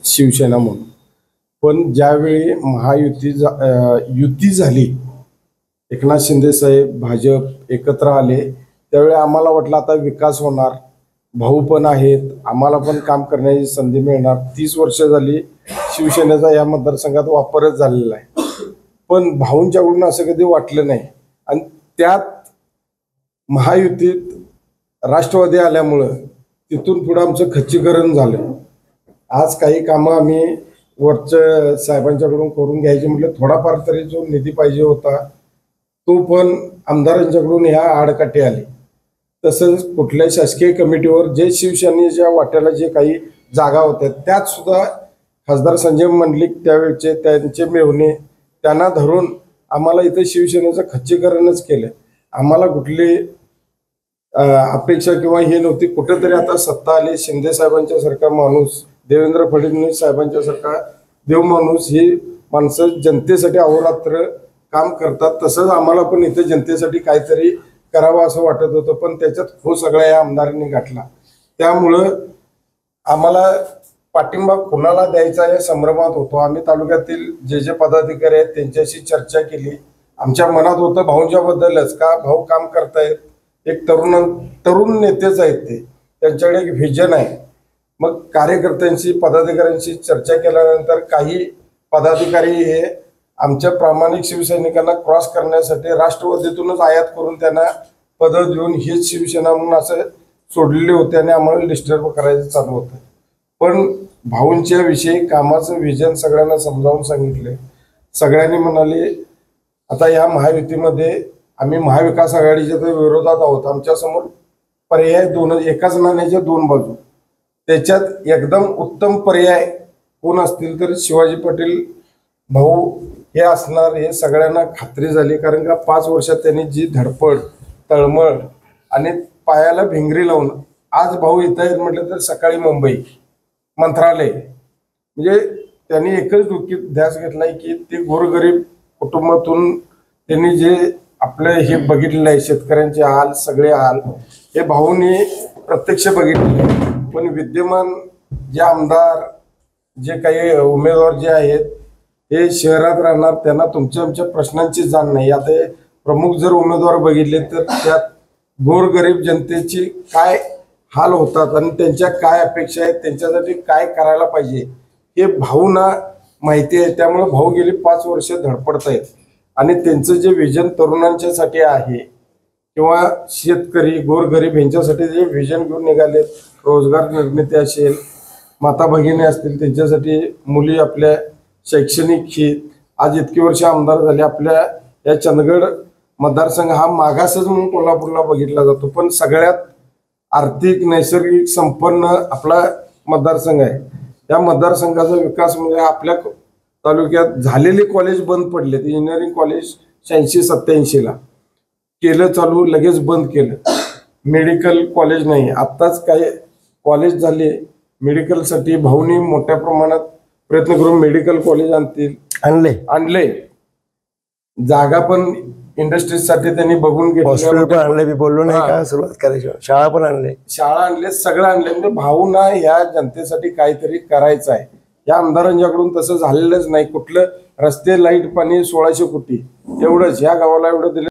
शिवसेना म्हणून. पण ज्यावेळी युती झाली, एकनाथ शिंदे साहेब भाजप एकत्र आले, त्यावेळी आम्हाला वाटलं आता विकास होणार, भाऊ पण आहेत, आम्हाला पण काम करण्याची संधी मिळणार. 30 वर्ष झाली शिवसेनेचा या मतदारसंघात वापरच झालेला आहे. पण भाऊंच्याकडून असं कधी वाटलं नाही. आणि त्यात महायुतीत राष्ट्रवादी आल्यामुळं तिथून पुढं आमचं खच्चीकरण झालं. आज काही कामं आम्ही वरच्या साहेबांच्याकडून करून घ्यायचे म्हटलं, थोडाफार तरी जो निधी पाहिजे होता तो पण आमदारांच्याकडून ह्या आडकाठी आली. तसंच कुठल्या शासकीय कमिटीवर जे शिवसेनेच्या वाट्याला जे काही जागा होत्या त्यात सुद्धा खासदार संजय मंडलिक त्यावेळचे त्यांचे मेव्हणे त्यांना धरून आम्हाला इथं शिवसेनेचं खच्चीकरणच केलं. आम्हाला कुठली अपेक्षा किंवा हे नव्हती. कुठेतरी आता सत्ता आली, शिंदे साहेबांच्या सारखा माणूस, देवेंद्र फडणवीस साहेबांच्या सारखा देव माणूस, ही माणसं जनतेसाठी अहोरात्र काम करतात. तसंच आम्हाला पण इथे जनतेसाठी काहीतरी करावं असं वाटत होतं. पण त्याच्यात हो सगळ्या या आमदारांनी गाठला. त्यामुळं आम्हाला पाठिंबा कुणाला द्यायचा या संभ्रमात होतो. आम्ही तालुक्यातील जे पदाधिकारी आहेत त्यांच्याशी चर्चा केली. आमच्या मनात होतं भाऊंच्या बद्दलच, का भाऊ काम करतायत, एक तरुण नेतेच आहेत ते, त्यांच्याकडे एक व्हिजन आहे. मग कार्यकर्त्यांशी पदाधिकाऱ्यांशी चर्चा केल्यानंतर काही पदाधिकारी हे आमच्या प्रामाणिक शिवसैनिकांना क्रॉस करण्यासाठी राष्ट्रवादीतूनच आयात करून त्यांना पदं देऊन हीच शिवसेना म्हणून असं सोडलेले होते आणि आम्हाला डिस्टर्ब करायचं चालू होतं. पण भाऊंच्या विषयी कामाचं व्हिजन सगळ्यांना समजावून सांगितले. सगळ्यांनी म्हणाले आता या महायुतीमध्ये आम्ही महाविकास आघाडीच्या तर विरोधात आहोत, आमच्यासमोर पर्याय दोनच, एकाच नाण्याच्या दोन बाजू. त्याच्यात एकदम उत्तम पर्याय कोण असतील तर शिवाजी पाटील भाऊ हे असणार, हे सगळ्यांना खात्री झाली. कारण का 5 वर्षात त्यांनी जी धडपड, तळमळ आणि पायाला भिंगरी लावून आज भाऊ इथं आहेत म्हटलं तर सकाळी मुंबई मंत्रालय, म्हणजे त्यांनी एकच डोक्यात ध्यास घेतलाय की ते गोरगरीब कुटुंबातून त्यांनी जे आपलं हे बघितलेलं आहे, शेतकऱ्यांचे हाल, सगळे हाल हे भाऊंनी प्रत्यक्ष बघितले. पण विद्यमान जे आमदार, जे काही उमेदवार जे आहेत हे शहरात राहणार, त्यांना तुमच्या आमच्या प्रश्नांची जाण नाही. आता हे प्रमुख जर उमेदवार बघितले तर त्यात गोरगरीब जनतेची काय हाल होतात आणि त्यांच्या काय अपेक्षा आहेत, त्यांच्यासाठी काय करायला पाहिजे हे भाऊंना माहिती आहे. त्यामुळे भाऊ गेली 5 वर्ष धडपडत आहेत आणि त्यांचं जे विजन तरुणांच्यासाठी आहे किंवा शेतकरी गोरगरीब यांच्यासाठी जे विजन घेऊन निघाले, रोजगार निर्मिती असेल, माता भगिनी असतील त्यांच्यासाठी, मुली आपल्या शैक्षणिक ही आज इतकी वर्ष आमदार झाले. आपल्या या चंदगड मतदारसंघ हा मागासच म्हणून कोल्हापूरला बघितला जातो, पण सगळ्यात आर्थिक नैसर्गिक संपन्न आपला मतदारसंघ आहे. या मतदारसंघाचा विकास म्हणजे आपल्या तालुक्यात झालेले कॉलेज बंद पडले. इंजिनिअरिंग कॉलेज 86-87ला केलं चालू, लगेच बंद केलं. मेडिकल कॉलेज नाही, आत्ताच काही कॉलेज झाले मेडिकलसाठी. भाऊनी मोठ्या प्रमाणात प्रयत्न करून मेडिकल कॉलेज आणले. जागा पण इंडस्ट्रीजसाठी त्यांनी बघून घेतले, बोललो नाही का, सुरुवात करायची. शाळा आणले, सगळं आणले. म्हणजे भाऊंना या जनतेसाठी काहीतरी करायचं आहे. या आमदारांच्याकडून तसं झालेलंच नाही. कुठलं रस्ते, लाईट, पाणी 1600 कोटी एवढंच, या गावाला एवढं दिलं.